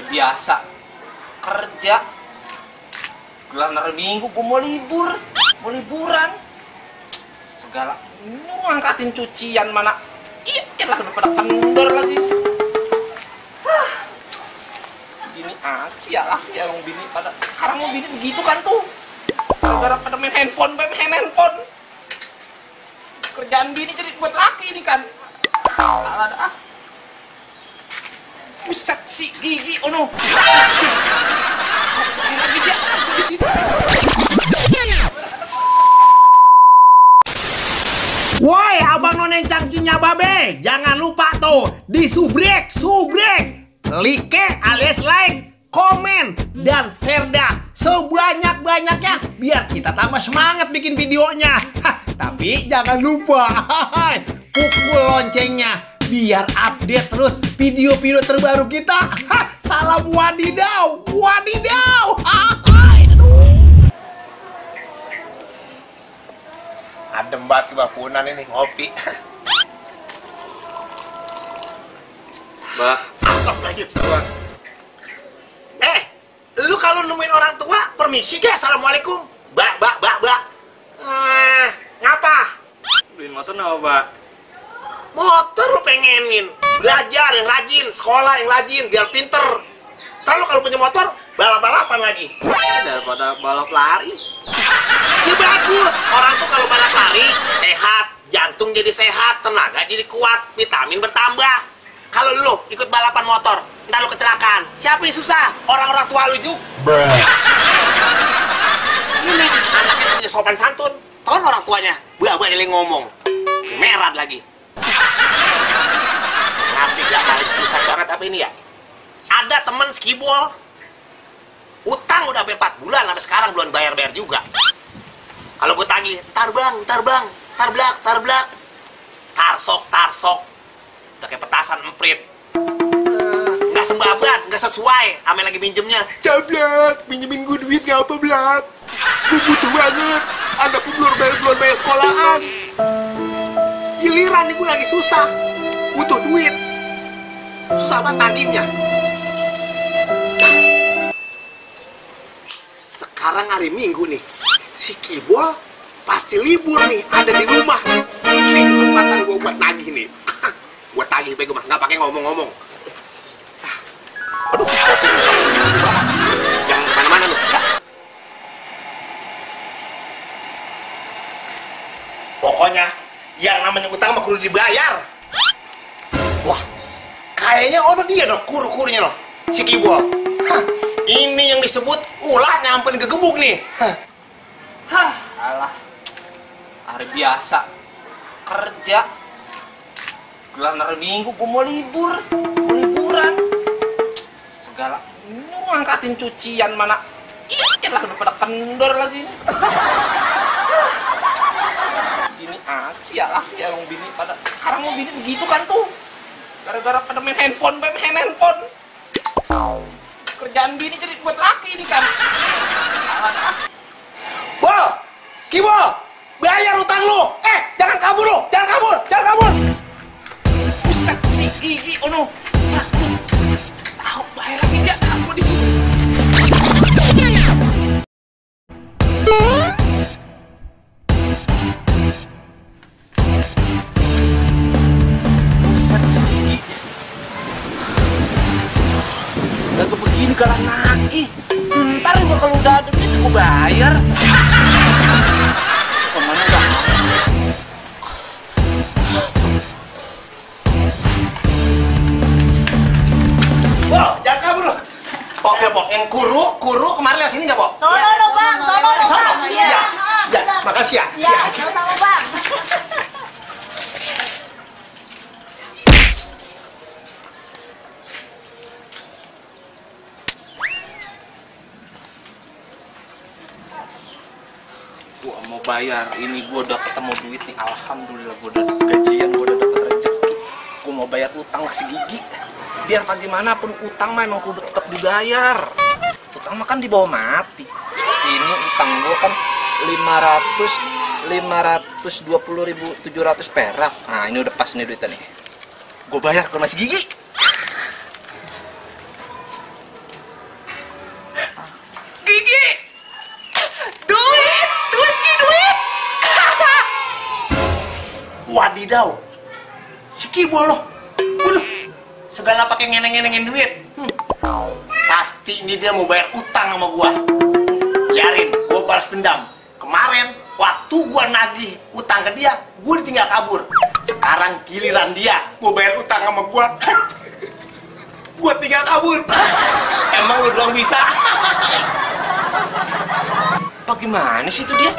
biasa kerja gelar hari Minggu gue mau liburan segala ngangkatin cucian mana iya lah udah pada kendor lagi. Gini aja lah ya orang bini pada sekarang mau bini begitu kan tuh gara-gara pada main handphone kerjaan bini jadi buat laki ini kan salah dah. Buset si gigi ono lagi dia aku di sini. Woi abang nonen cangcinya babe, jangan lupa tuh di subrek like alias like, komen dan share dah sebanyak-banyaknya biar kita tambah semangat bikin videonya. Tapi jangan lupa pukul loncengnya biar update terus video-video terbaru kita. Salam wadidaw. Adem banget di bapunan ini ngopi. Mbak, lagi tua. Lu kalau nemuin orang tua permisi gak? Assalamualaikum. Mbak. Ngapa? beliin motor apa, Mbak? Motor lu pengenin. Belajar yang rajin, sekolah yang rajin biar pinter. Kalau punya motor balap-balapan lagi. Daripada balap lari. Ya bagus. Orang tuh kalau balap lari sehat, jantung jadi sehat, tenaga jadi kuat, vitamin bertambah. Kalau lu ikut balapan motor, ntar lu kecelakaan. Siapa yang susah? Orang-orang tua lu juga. Ini anaknya punya sopan santun. Tahun orang tuanya, buah-buah yang ngomong. Merah lagi. Nanti gak paling susah banget apa ini ya? Ada temen skibol. Utang udah sampai 4 bulan, sampai sekarang belum bayar-bayar juga. Kalau gue tagih, tar bang, tar tarsok. Udah kayak petasan emprit. Nggak sembabat, nggak sesuai. Ame lagi minjemnya. Cablak, minjemin gue duit nggak apa, Blak? Gue butuh banget. Anakku belum bayar sekolahan. Giliran nih gue lagi susah. Butuh duit. Susah banget tagihnya. Sekarang hari Minggu nih. Si Kibol pasti libur nih. Ada di rumah. Ini kesempatan gue buat nagih nih. Gue tagih bego mah, nggak pakai ngomong-ngomong. Aduh, jangan kemana-mana lu, ya. Pokoknya, yang namanya utang mah kudu dibayar. Wah, kayaknya ono dia dong, kur-kurnya loh, si Kibol. Ini yang disebut ulah nyamperin kegebuk nih. Alah, hari biasa kerja gelar hari Minggu gue mau liburan segala ngangkatin cucian mana iya lah udah pada kendor lagi ini aja lah ya orang bini pada sekarang mau bini begitu kan tuh gara-gara pada main handphone kerjaan bini jadi buat laki ini kan. Bol, Kibol, bayar utang lu. Jangan kabur lu, jangan kabur. Buset si gigi ono tahu bayar lagi dia aku di sini. Buset si gigi udah tuh begini kalah lagi. Ntar gua kalau udah ada duit gua bayar. Kemana dah? Wow, jangan kabur lu. Pok, yang kuru kemarin lihat sini nggak, Pok? Sono dong, Bang. Iya. Ya, makasih ya. Iya, sama-sama, Bang. Gua mau bayar, ini gua udah ketemu duit nih, alhamdulillah gua udah gajian, gua udah dapet rezeki. Gua mau bayar utang lah si gigi. Biar bagaimanapun utang mah emang kudu tetap dibayar. Utang mah kan dibawa mati. Ini utang gua kan 520.700 perak. Nah ini udah pas nih duitnya nih. Gua bayar ke si gigi. Wadidaw, si Kibol loh. Waduh, segala pakai ngeneng-ngenengin duit. Pasti ini dia mau bayar utang sama gua. Biarin, gua balas dendam. Kemarin, waktu gua nagih utang ke dia, gua ditinggal kabur. Sekarang giliran dia mau bayar utang sama gua. Gua tinggal kabur. Emang lu doang bisa? Bagaimana sih itu dia?